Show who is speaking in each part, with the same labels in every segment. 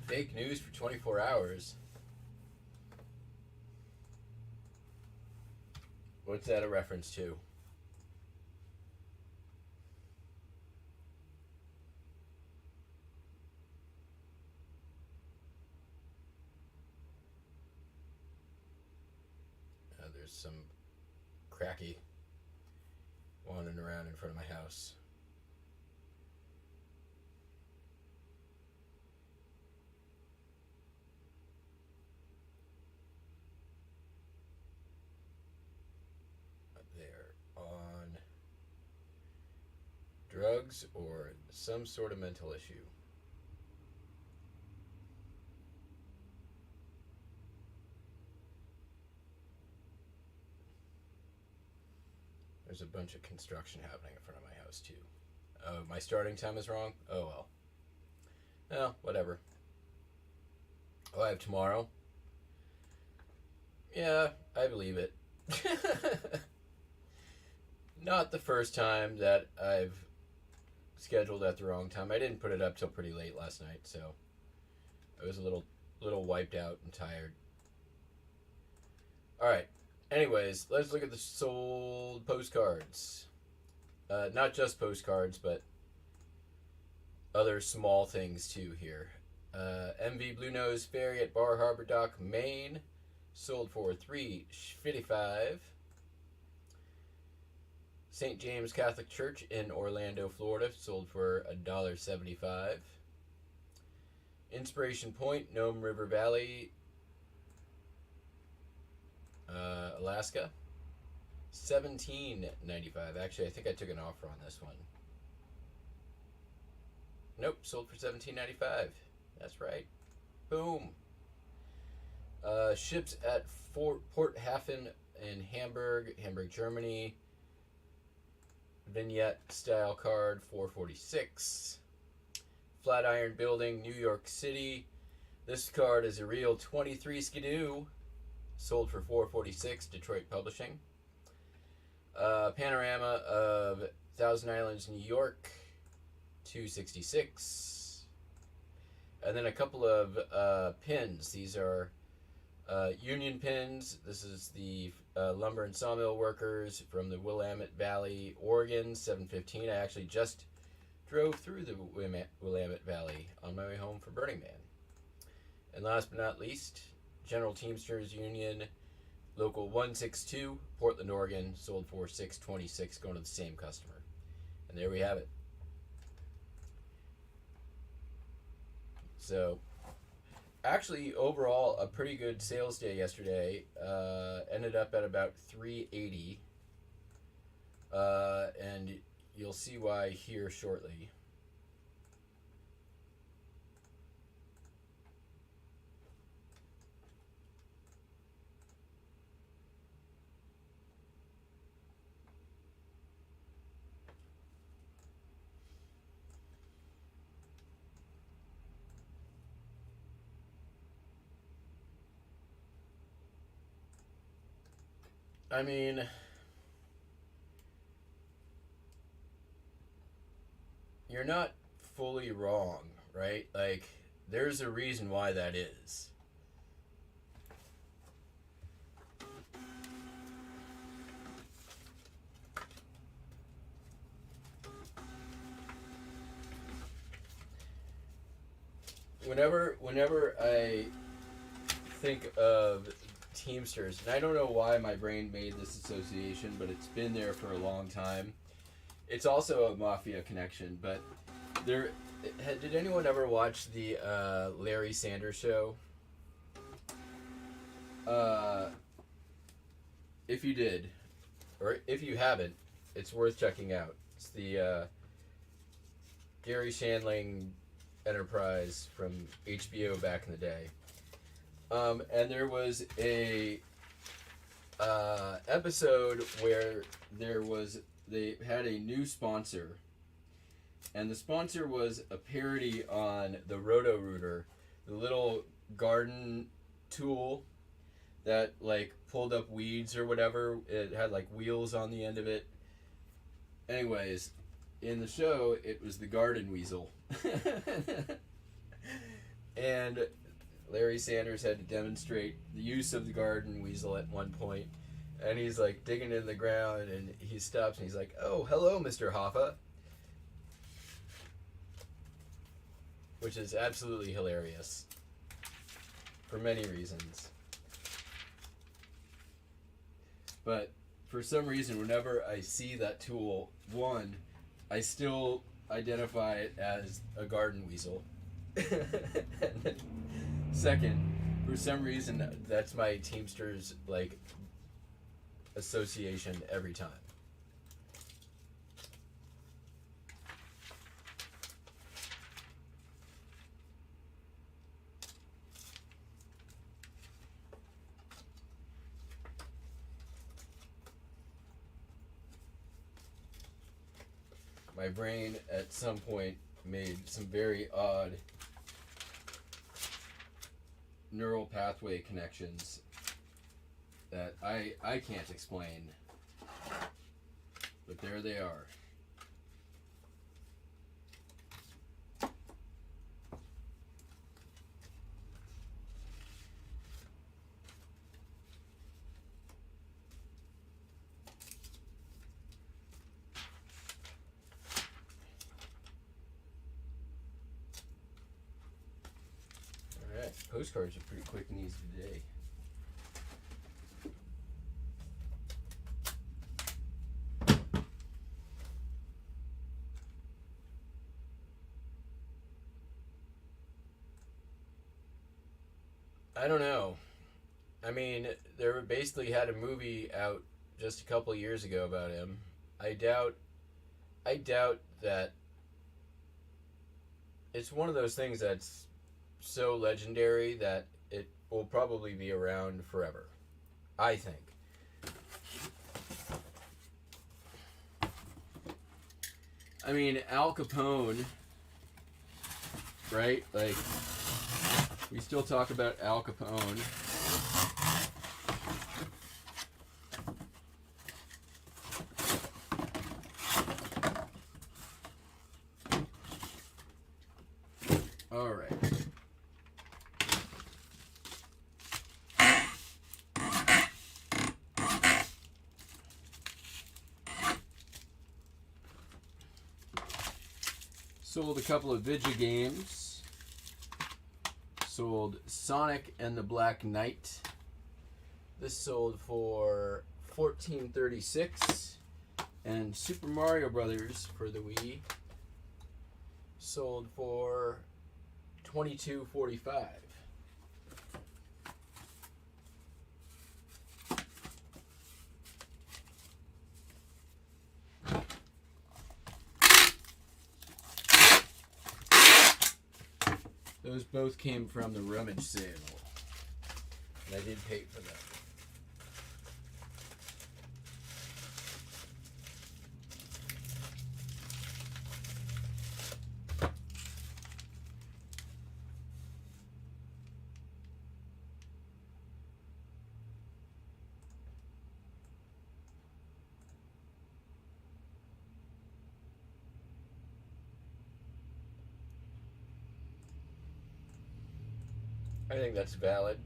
Speaker 1: Fake news for 24 hours. What's that a reference to? There's some cracky wandering around in front of my house. They're on drugs or some sort of mental issue. There's a bunch of construction happening in front of my house, too. Oh, my starting time is wrong? Oh, well. Well, whatever. Oh, I have tomorrow? Yeah, I believe it. Not the first time that I've scheduled at the wrong time. I didn't put it up till pretty late last night, so I was a little wiped out and tired. All right. Anyways, let's look at the sold postcards. Not just postcards, but other small things too here. MV Blue Nose Ferry at Bar Harbor Dock, Maine, sold for $3.55. St. James Catholic Church in Orlando, Florida, sold for $1.75. Inspiration Point, Nome River Valley, Alaska, $17.95. Actually, I think I took an offer on this one. Nope, sold for $17.95. That's right. Boom. Ships at Port Hafen in Hamburg, Germany. Vignette style card, $4.46. Flatiron Building, New York City. This card is a real 23 Skidoo. Sold for $4.46, Detroit Publishing. Panorama of Thousand Islands, New York, $2.66. And then a couple of pins. These are Union pins. This is the lumber and sawmill workers from the Willamette Valley, Oregon, $7.15. I actually just drove through the Willamette Valley on my way home for Burning Man. And last but not least, General Teamsters Union, Local 162, Portland, Oregon, sold for $6.26, going to the same customer. And there we have it. So, actually, overall, a pretty good sales day yesterday. Ended up at about $3.80. And you'll see why here shortly. I mean, you're not fully wrong, right? Like, there's a reason why that is. Whenever I think of Teamsters, and I don't know why my brain made this association, but it's been there for a long time. It's also a mafia connection, but there. Did anyone ever watch the Larry Sanders Show? If you did, or if you haven't, it's worth checking out. It's the Gary Shandling enterprise from HBO back in the day. And there was a episode where they had a new sponsor, and the sponsor was a parody on the Roto-Rooter, the little garden tool that like pulled up weeds or whatever. It had like wheels on the end of it. Anyways, in the show, it was the garden weasel. And Larry Sanders had to demonstrate the use of the garden weasel at one point, and he's like digging in the ground, and he stops and he's like, "Oh, hello, Mr. Hoffa," which is absolutely hilarious for many reasons. But for some reason, whenever I see that tool, one, I still identify it as a garden weasel. And then, second, for some reason, that's my Teamsters like association every time. My brain at some point made some very odd neural pathway connections that I can't explain, but there they are. Alright, postcards are pretty quick and easy today. I don't know. I mean, they basically had a movie out just a couple years ago about him. I doubt that it's one of those things that's so legendary that it will probably be around forever. I think. I mean, Al Capone, right? Like, we still talk about Al Capone. All right. Sold a couple of Vidya games. Sold Sonic and the Black Knight. This sold for $14.36, and Super Mario Brothers for the Wii sold for $22.45. Those both came from the rummage sale, and I did pay for them. I think that's valid.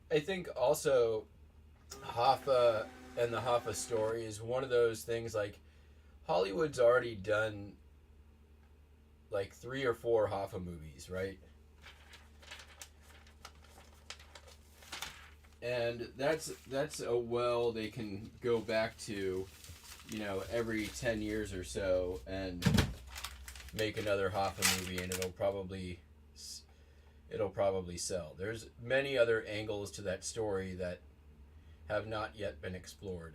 Speaker 1: I think also Hoffa and the Hoffa story is one of those things, like, Hollywood's already done like 3 or 4 Hoffa movies, right? and that's a well they can go back to, every 10 years or so and make another Hoffa movie, and it'll probably sell. There's many other angles to that story that have not yet been explored.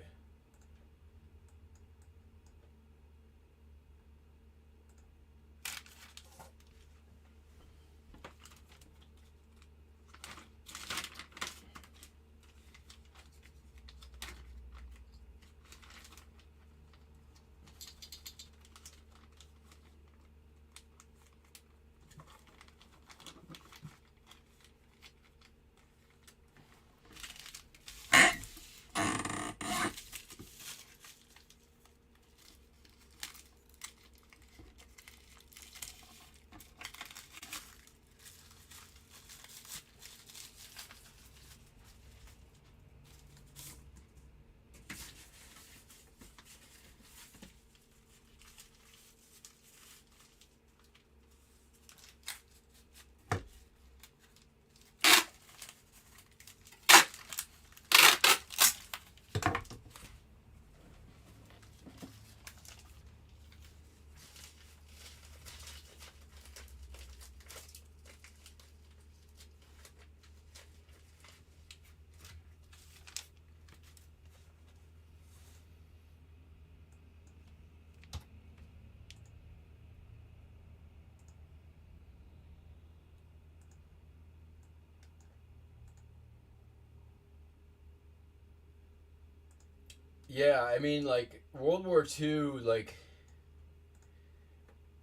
Speaker 1: Yeah, I mean, like World War II, like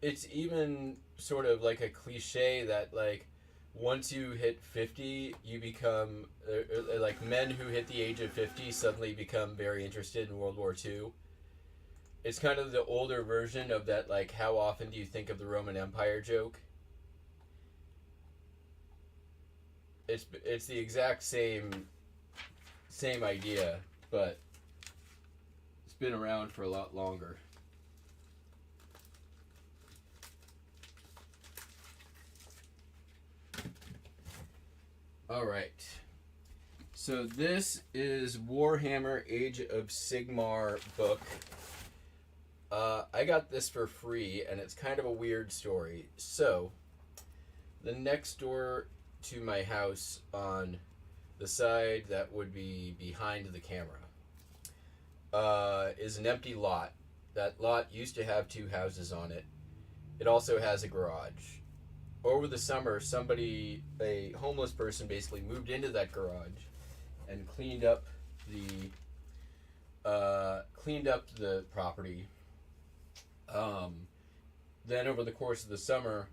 Speaker 1: it's even sort of like a cliche that like once you hit 50 you become like men who hit the age of 50 suddenly become very interested in World War II. It's kind of the older version of that, like how often do you think of the Roman Empire joke. It's the exact same idea, but it's been around for a lot longer. All right. So this is Warhammer Age of Sigmar book. I got this for free, and it's kind of a weird story. So, the next door to my house on the side that would be behind the camera is an empty lot. That lot used to have two houses on it. It also has a garage. Over the summer, a homeless person, basically moved into that garage and cleaned up the property. Then over the course of the summer,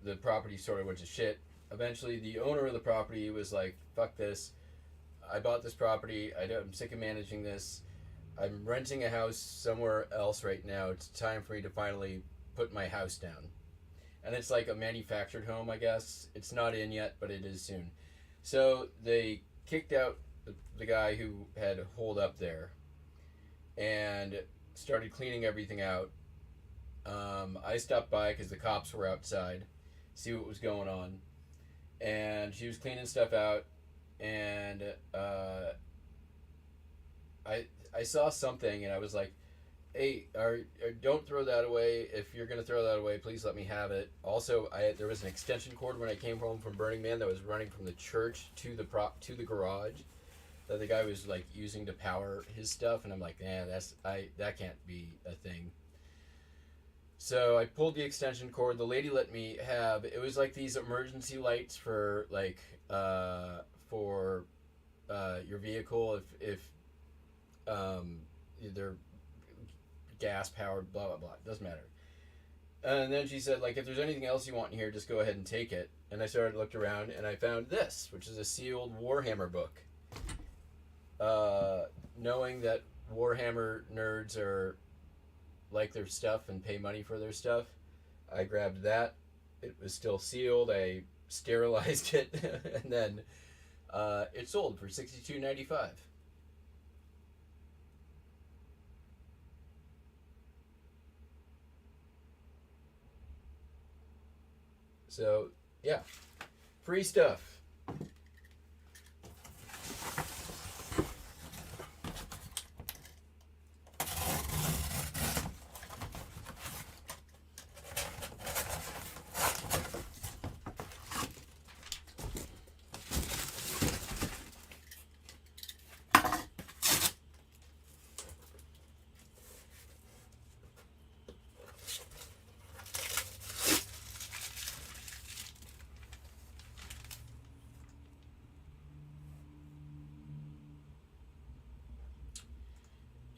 Speaker 1: the property sort of went to shit. Eventually, the owner of the property was like, "Fuck this! I bought this property. I'm sick of managing this. I'm renting a house somewhere else right now. It's time for me to finally put my house down." And it's like a manufactured home, I guess. It's not in yet, but it is soon. So they kicked out the guy who had holed up there and started cleaning everything out. I stopped by because the cops were outside, see what was going on, and she was cleaning stuff out, and I saw something, and I was like, "Hey, don't throw that away. If you're gonna throw that away, please let me have it." Also, there was an extension cord when I came home from Burning Man that was running from the church to the garage that the guy was like using to power his stuff, and I'm like, "Nah, that can't be a thing." So I pulled the extension cord. The lady let me have. It was like these emergency lights for like for your vehicle if they're gas powered, blah blah blah. Doesn't matter. And then she said, like, if there's anything else you want in here, just go ahead and take it. And I started looked around, and I found this, which is a sealed Warhammer book. Knowing that Warhammer nerds are like their stuff and pay money for their stuff, I grabbed that. It was still sealed. I sterilized it, and then it sold for $62.95. So, yeah, free stuff.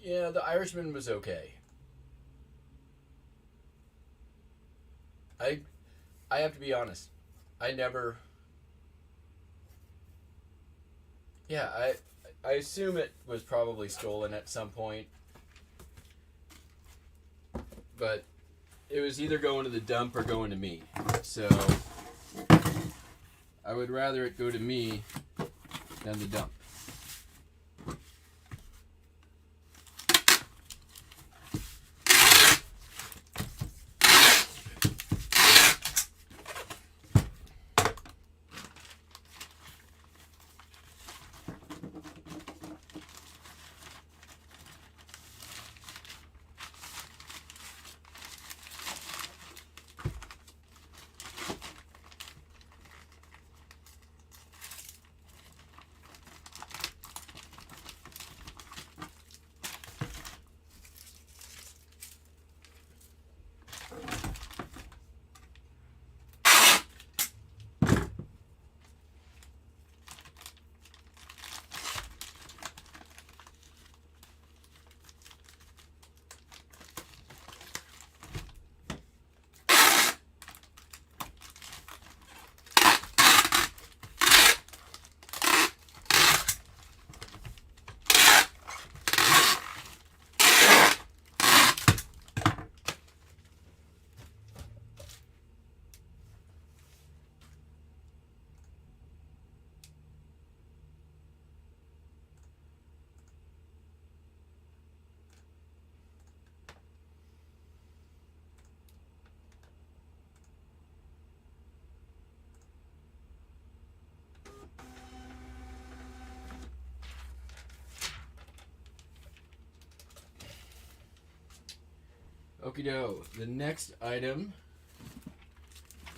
Speaker 1: Yeah, The Irishman was okay. I I have to be honest. I never. Yeah, I assume it was probably stolen at some point, but it was either going to the dump or going to me. So I would rather it go to me than the dump. Okie doke. The next item.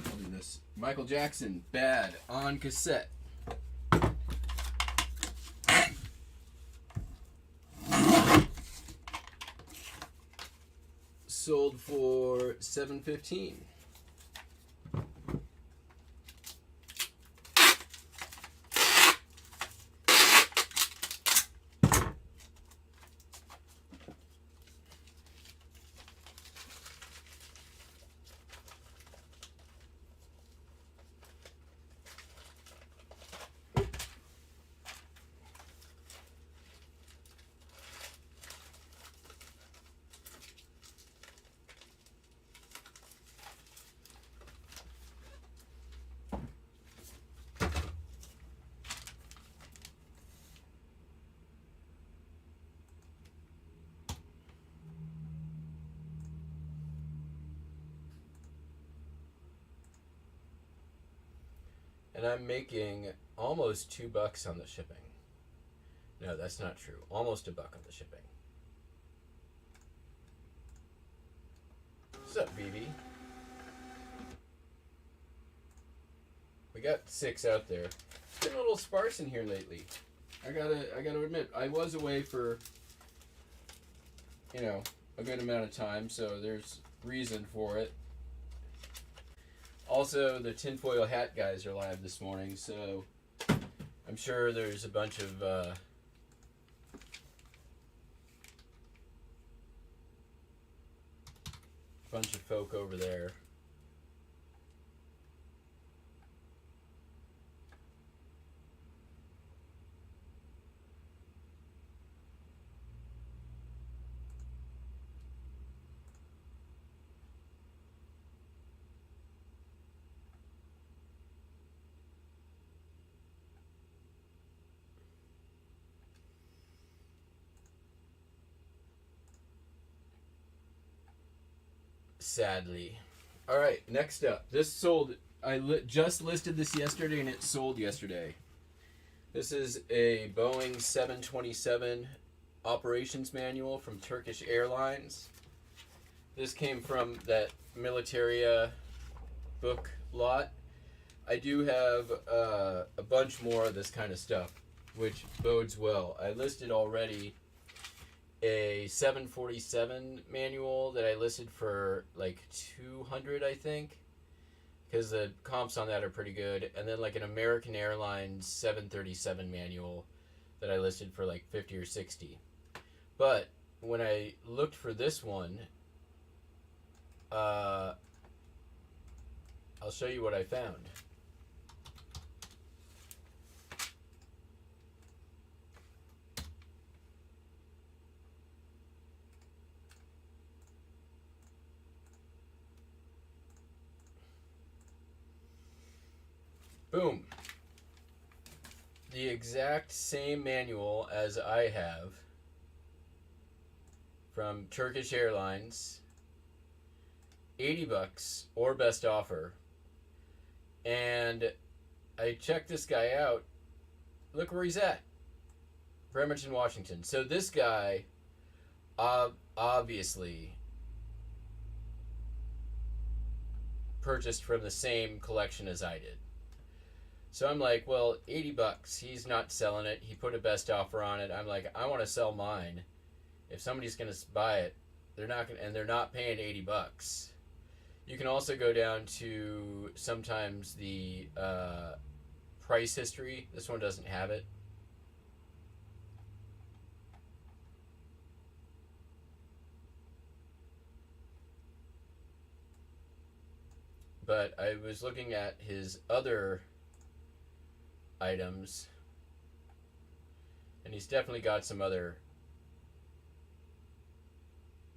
Speaker 1: I'll do this. Michael Jackson, Bad on cassette. Sold for $7.15. And I'm making almost $2 on the shipping. No, that's not true. Almost $1 on the shipping. What's up, BB? We got 6 out there. It's been a little sparse in here lately. I gotta admit, I was away for, a good amount of time, so there's reason for it. Also, the tinfoil hat guys are live this morning, so I'm sure there's a bunch of folk over there. Sadly. All right, next up. This sold. I just listed this yesterday, and it sold yesterday. This is a Boeing 727 operations manual from Turkish Airlines. This came from that Militaria book lot. I do have a bunch more of this kind of stuff, which bodes well. I listed already a 747 manual that I listed for like 200, I think, because the comps on that are pretty good, and then like an American Airlines 737 manual that I listed for like 50 or 60. But when I looked for this one, I'll show you what I found. Boom. The exact same manual as I have from Turkish Airlines, $80 or best offer. And I checked this guy out. Look where he's at. Bremerton, Washington. So this guy obviously purchased from the same collection as I did. So I'm like, well, $80. He's not selling it. He put a best offer on it. I'm like, I want to sell mine. If somebody's going to buy it, they're not going, and they're not paying $80. You can also go down to sometimes the price history. This one doesn't have it. But I was looking at his other items, and he's definitely got some other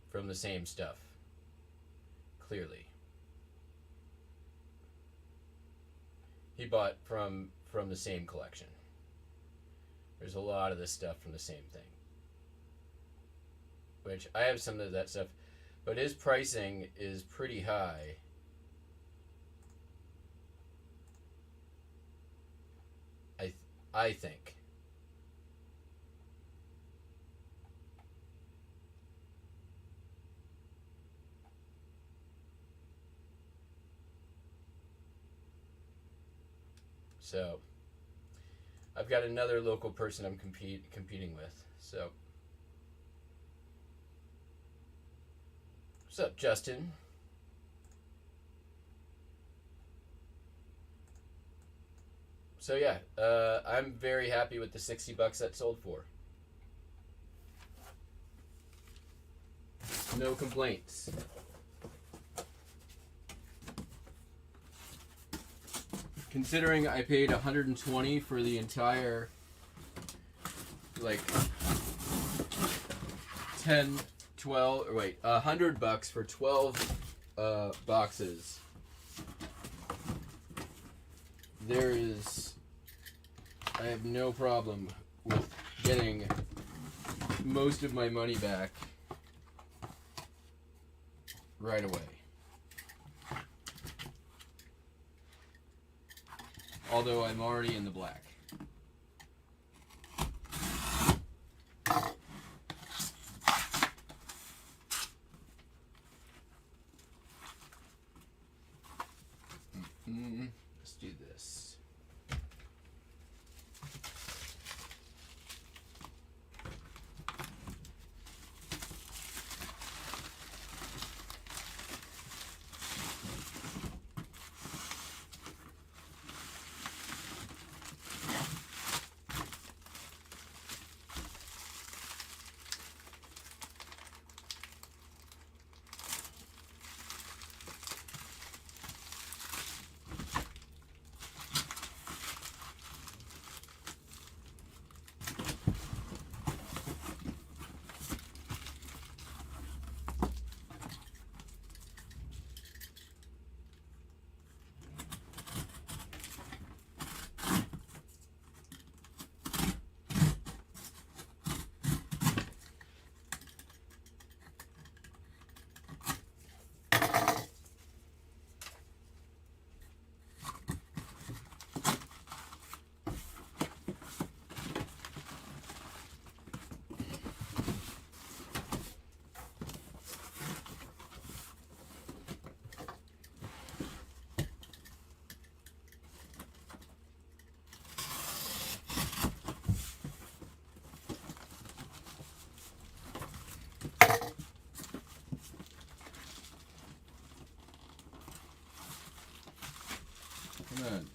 Speaker 1: from the same stuff, clearly. He bought from the same collection. There's a lot of this stuff from the same thing, which I have some of that stuff, but his pricing is pretty high. I think. So, I've got another local person I'm competing with. So, what's up, Justin? So yeah, I'm very happy with the $60 that sold for. No complaints. Considering I paid $120 for the entire, like, 10, 12, or wait, $100 for 12 boxes. I have no problem with getting most of my money back right away. Although I'm already in the black. Let's do this. Come on.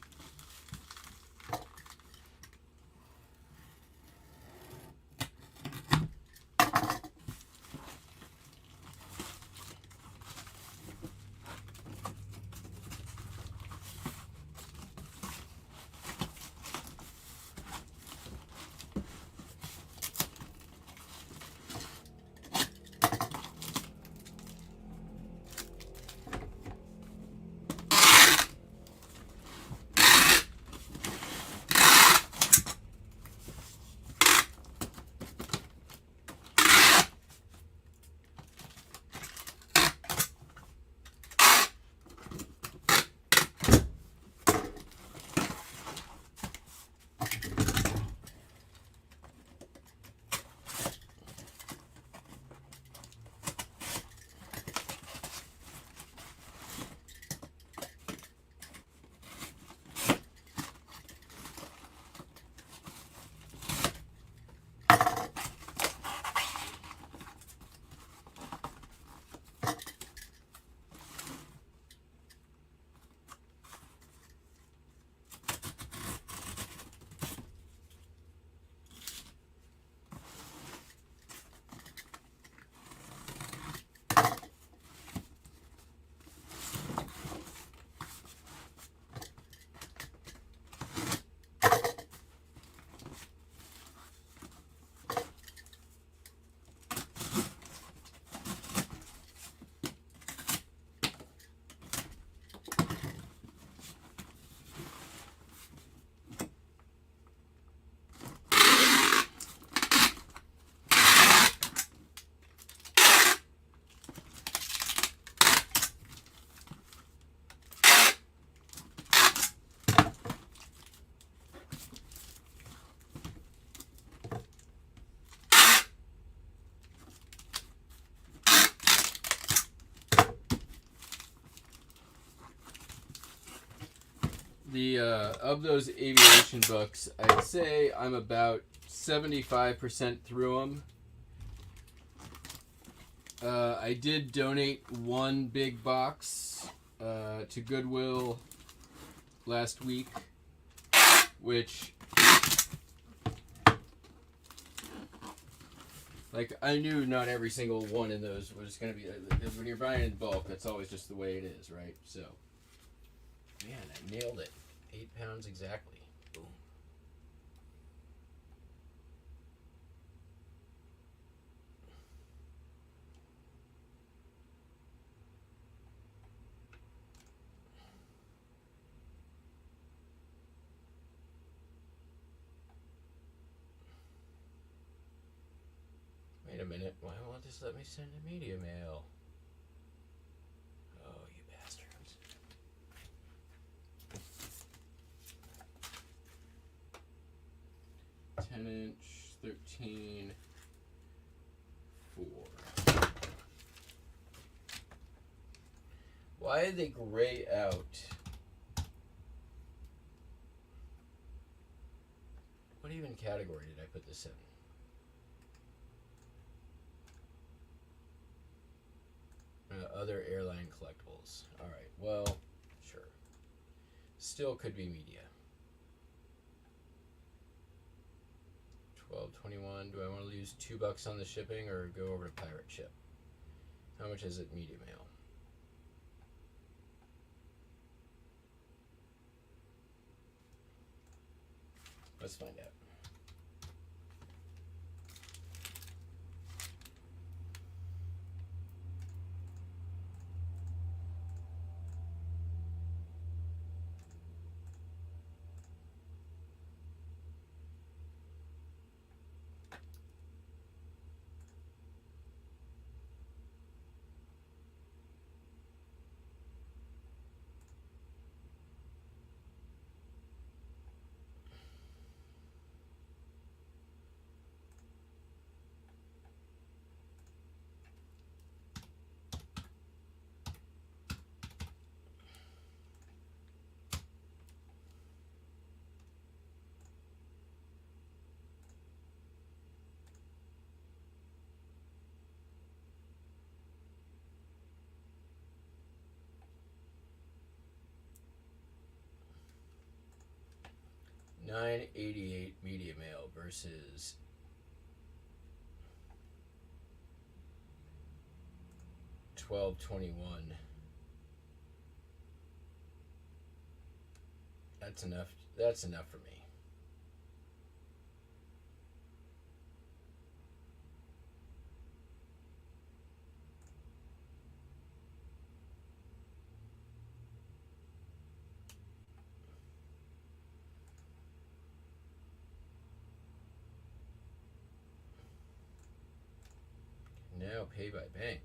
Speaker 1: the of those aviation books, I'd say I'm about 75% through them. I did donate one big box to Goodwill last week, which, like, I knew not every single one in those was going to be, when you're buying in bulk, that's always just the way it is, right? So, man, I nailed it. 8 pounds exactly. Boom. Wait a minute. Why won't this let me send a media mail? Oh, you bastards. (10" 13 4. Why did they gray out? What even category did I put this in? Other airline collectibles. Alright, well, sure. Still could be media. 12.21. Do I want to lose $2 on the shipping or go over to pirate ship? How much is it media mail? Let's find out. $9.88 media mail versus $12.21. That's enough. That's enough for me. Now pay by bank.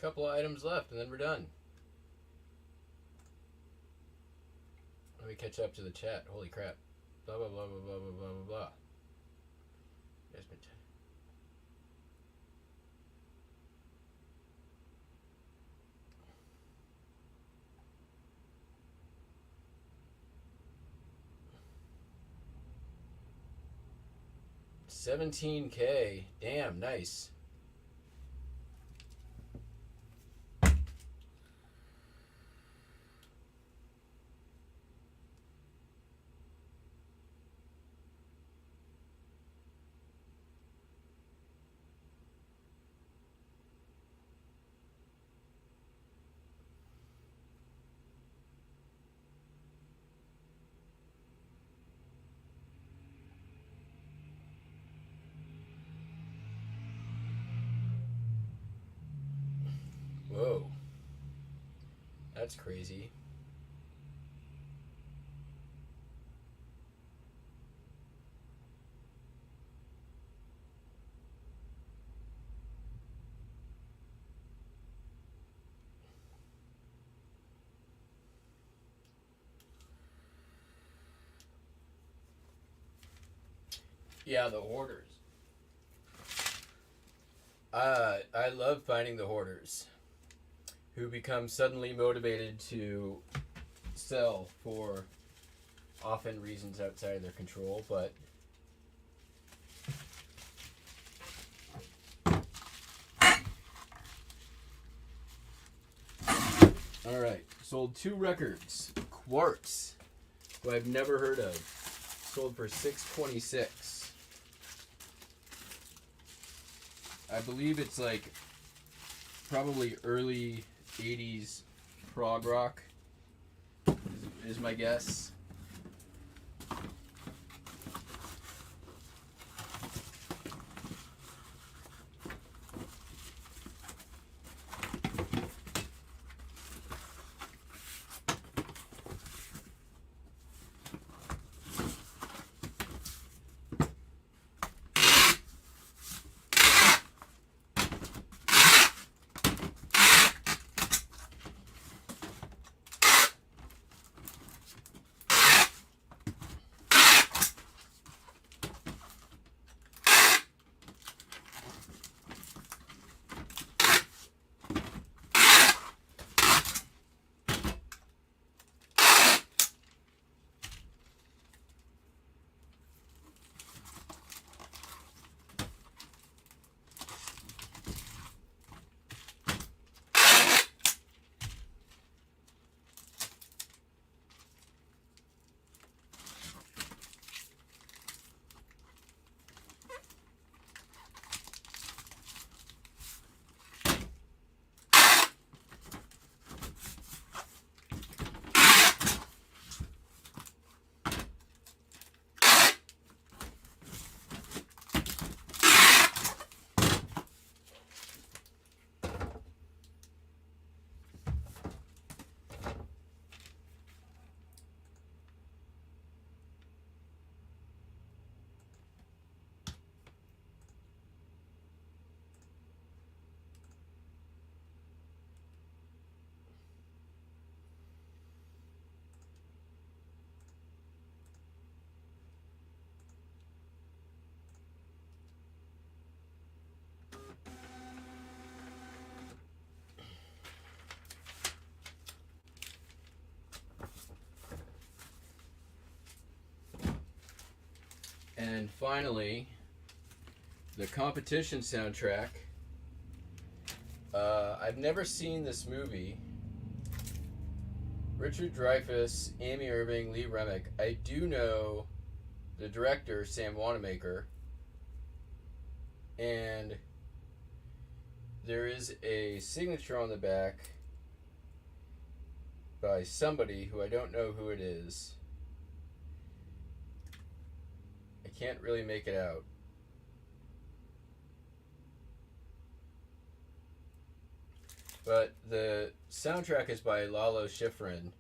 Speaker 1: couple of items left, and then we're done. Let me catch up to the chat. Holy crap. Blah, blah, blah, blah, blah, blah, blah, blah, blah. Yes, but 17K. Damn, nice. Whoa. That's crazy. Yeah, the hoarders. I love finding the hoarders who become suddenly motivated to sell for often reasons outside of their control, but all right, sold 2 records. Quartz, who I've never heard of, sold for $626. I believe it's like probably early 80s prog rock is my guess. And finally, the competition soundtrack. I've never seen this movie. Richard Dreyfuss, Amy Irving, Lee Remick. I do know the director, Sam Wanamaker. And there is a signature on the back by somebody who I don't know who it is. I can't really make it out. But the soundtrack is by Lalo Schifrin,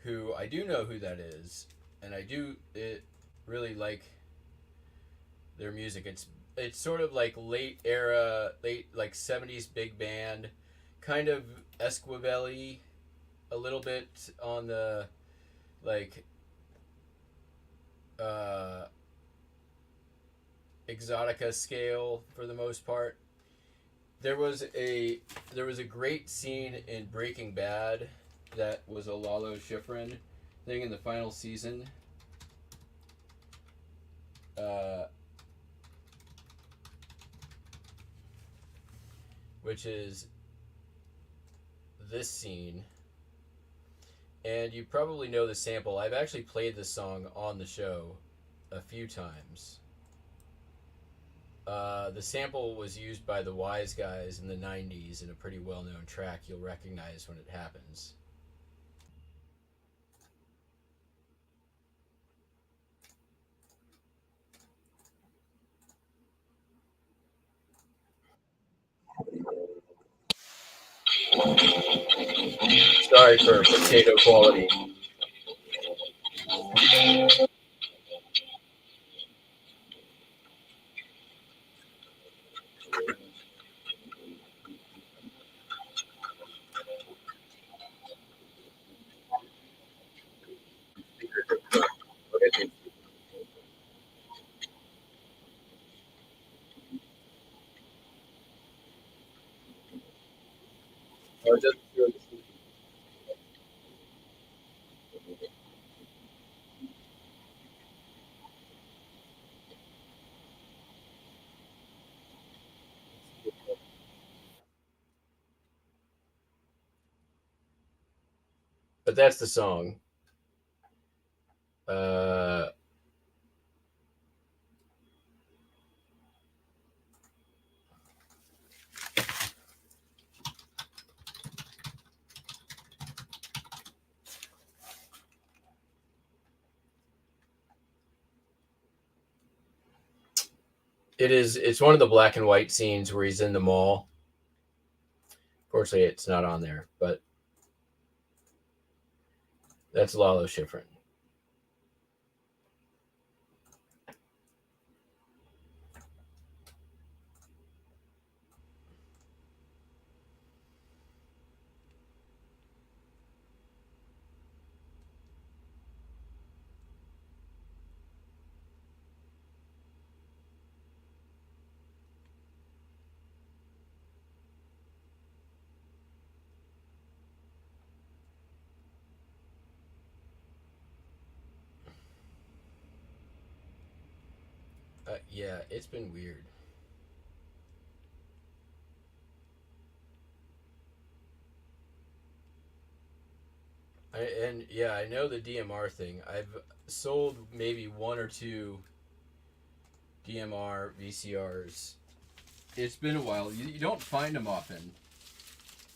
Speaker 1: who I do know who that is, and I do really like their music. It's sort of like late 70s big band. kind of Esquivel-y, a little bit on the like uh, exotica scale for the most part. There was a great scene in Breaking Bad that was a Lalo Schifrin thing in the final season. Which is this scene. And you probably know the sample. I've actually played this song on the show a few times. The sample was used by the Wise Guys in the 90s in a pretty well-known track you'll recognize when it happens. Sorry for potato quality. But that's the song. Uh, it's one of the black and white scenes where he's in the mall. Fortunately, it's not on there, but that's Lalo Schifrin. Yeah, it's been weird. I know the DMR thing. I've sold maybe one or two DMR VCRs. It's been a while. You don't find them often.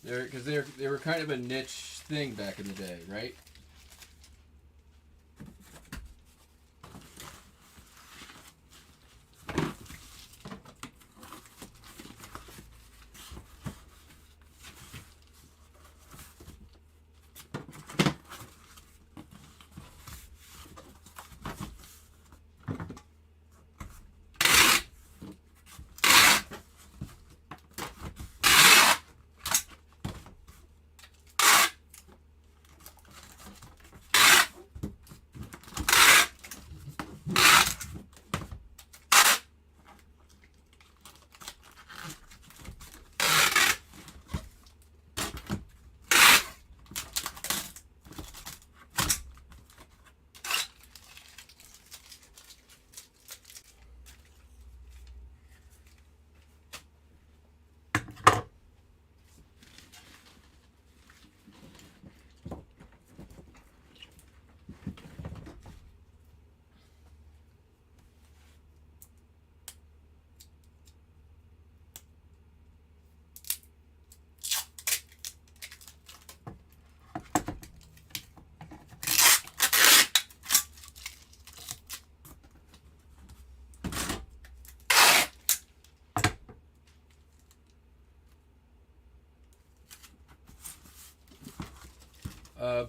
Speaker 1: They were kind of a niche thing back in the day, right?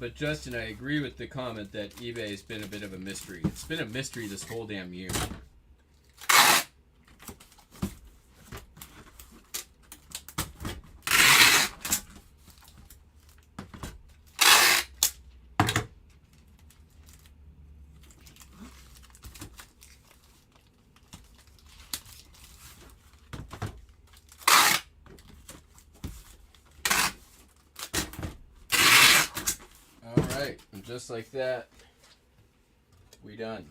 Speaker 1: But Justin, I agree with the comment that eBay has been a bit of a mystery. It's been a mystery this whole damn year. right, and just like that, we done.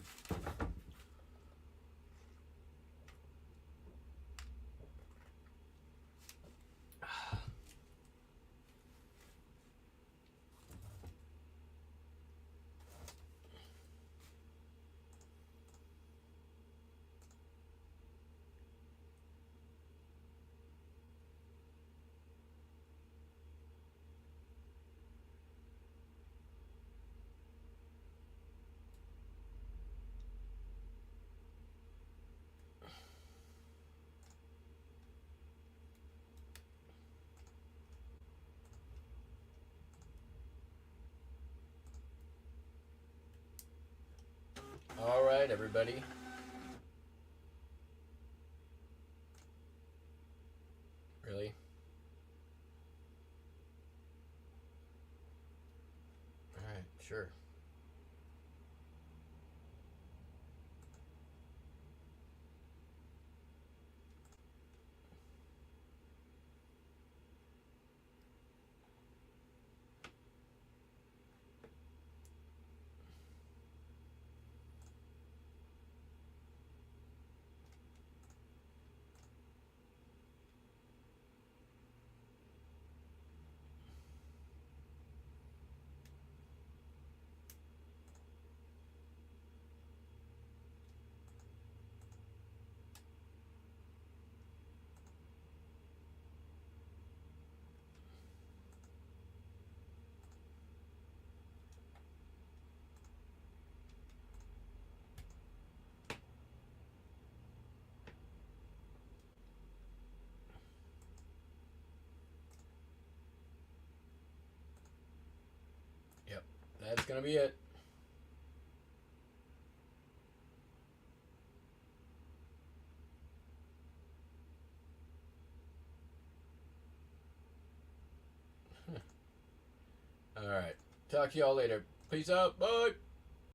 Speaker 1: All right, everybody. Really? All right, sure. Yep, that's gonna be it. All right. Talk to y'all later. Peace out. Bye.